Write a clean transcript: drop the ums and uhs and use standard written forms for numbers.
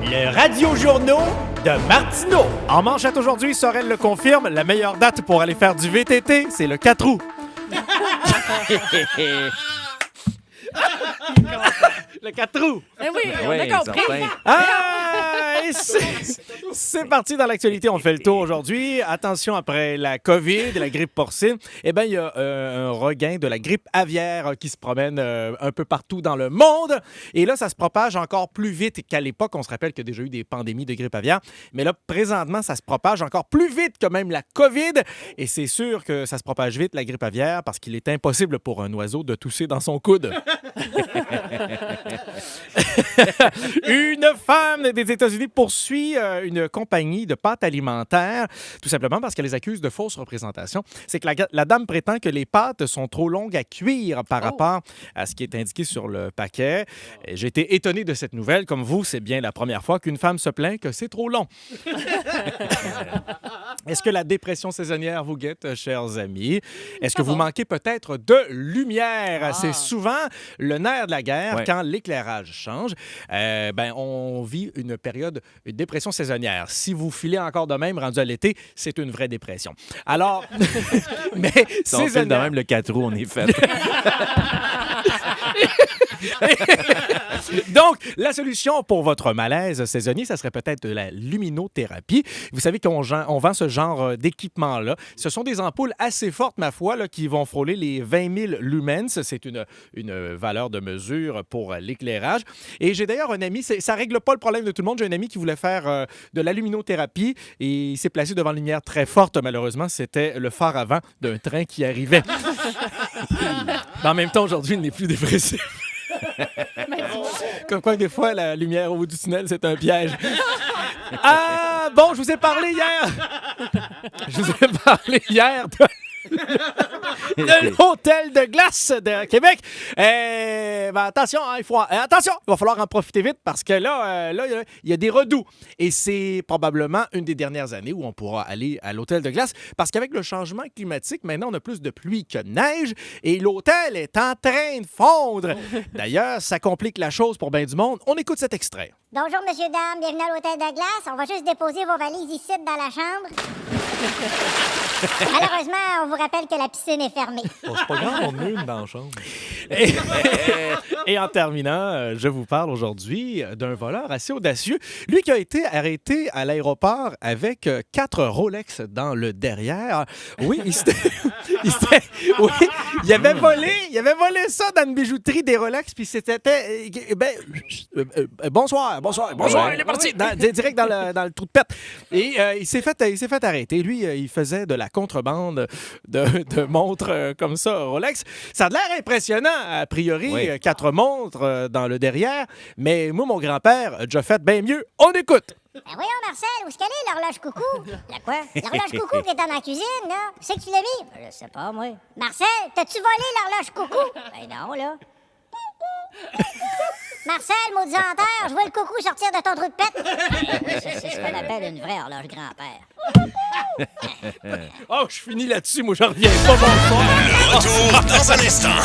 Le radio-journaux de Martineau. En manchette aujourd'hui, Sorel le confirme, la meilleure date pour aller faire du VTT, c'est le 4 août. Le 4 août. Eh oui, on a compris. Et c'est parti dans l'actualité. On fait le tour aujourd'hui. Attention, après la COVID et la grippe porcine, il y a un regain de la grippe aviaire qui se promène un peu partout dans le monde. Et là, ça se propage encore plus vite qu'à l'époque. On se rappelle qu'il y a déjà eu des pandémies de grippe aviaire. Mais là, présentement, ça se propage encore plus vite que même la COVID. Et c'est sûr que ça se propage vite, la grippe aviaire, parce qu'il est impossible pour un oiseau de tousser dans son coude. Une femme des États-Unis poursuit une compagnie de pâtes alimentaires, tout simplement parce qu'elle les accuse de fausses représentations. C'est que la dame prétend que les pâtes sont trop longues à cuire par rapport à ce qui est indiqué sur le paquet. J'ai été étonné de cette nouvelle. Comme vous, c'est bien la première fois qu'une femme se plaint que c'est trop long. Est-ce que la dépression saisonnière vous guette, chers amis? Est-ce que vous manquez peut-être de lumière? C'est souvent le nerf de la guerre quand l'éclairage change. On vit une dépression saisonnière. Si vous filez encore de même, rendu à l'été, c'est une vraie dépression. Alors, mais si on file de même le 4 août, on est fait. Donc, la solution pour votre malaise saisonnier, ça serait peut-être de la luminothérapie. Vous savez qu'on vend ce genre d'équipement-là. Ce sont des ampoules assez fortes, ma foi, là, qui vont frôler les 20 000 lumens. C'est une valeur de mesure pour l'éclairage. Et j'ai d'ailleurs un ami, ça ne règle pas le problème de tout le monde. J'ai un ami qui voulait faire de la luminothérapie et il s'est placé devant une lumière très forte. Malheureusement, c'était le phare avant d'un train qui arrivait. En même temps, aujourd'hui, il n'est plus dépressif. Comme quoi, des fois, la lumière au bout du tunnel, c'est un piège. Je vous ai parlé hier de l'hôtel de glace de Québec. Attention, il va falloir en profiter vite parce que là, il y a des redoux. Et c'est probablement une des dernières années où on pourra aller à l'hôtel de glace parce qu'avec le changement climatique, maintenant, on a plus de pluie que de neige et l'hôtel est en train de fondre. D'ailleurs, ça complique la chose pour bien du monde. On écoute cet extrait. Bonjour, monsieur, dame. Bienvenue à l'hôtel de glace. On va juste déposer vos valises ici dans la chambre. Malheureusement, on vous rappelle que la piscine est fermée. C'est pas grave, on est une dans la chambre. Et en terminant, je vous parle aujourd'hui d'un voleur assez audacieux. Lui qui a été arrêté à l'aéroport avec 4 Rolex dans le derrière. Oui, il avait volé ça dans une bijouterie des Rolex, puis c'était... bonsoir, il est parti, direct dans le trou de pète. Et il s'est fait arrêter. Lui, il faisait de la contrebande de montres comme ça, Rolex. Ça a l'air impressionnant, a priori, 4 montres dans le derrière, mais moi, mon grand-père a déjà fait bien mieux. On écoute! Voyons, Marcel, où est-ce qu'elle est, l'horloge coucou? La quoi? L'horloge coucou qui est dans ma cuisine, là. Tu sais que tu l'as mis? Je sais pas, moi. Marcel, t'as-tu volé l'horloge coucou? Non, là. Marcel, maudit menteur, je vois le coucou sortir de ton trou de pète. C'est ce qu'on appelle une vraie horloge grand-père. Je finis là-dessus, moi, j'en reviens pas. Bonsoir. Le retour dans un instant.